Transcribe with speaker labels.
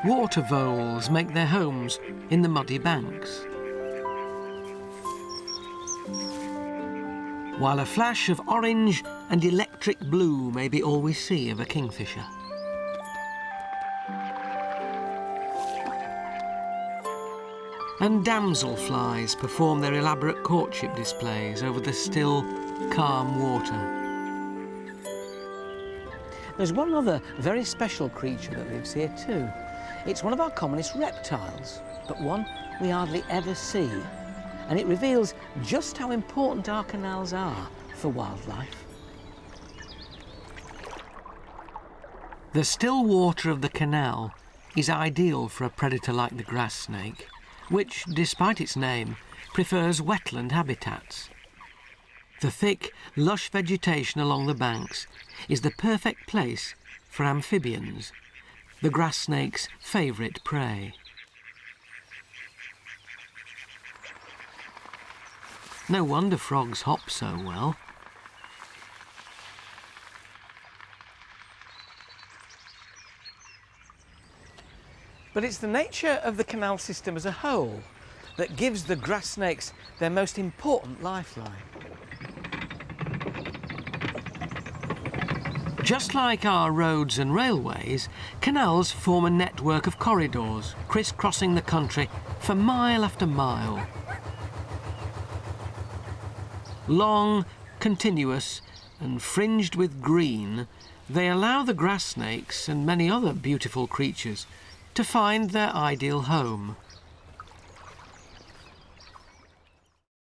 Speaker 1: water voles make their homes in the muddy banks, while a flash of orange and electric blue may be all we see of a kingfisher. And damselflies perform their elaborate courtship displays over the still, calm water. There's one other very special creature that lives here too. It's one of our commonest reptiles, but one we hardly ever see. And it reveals just how important our canals are for wildlife. The still water of the canal is ideal for a predator like the grass snake, which, despite its name, prefers wetland habitats. The thick, lush vegetation along the banks is the perfect place for amphibians, the grass snake's favourite prey. No wonder frogs hop so well. But it's the nature of the canal system as a whole that gives the grass snakes their most important lifeline. Just like our roads and railways, canals form a network of corridors crisscrossing the country for mile after mile. Long, continuous and fringed with green, they allow the grass snakes and many other beautiful creatures to find their ideal home.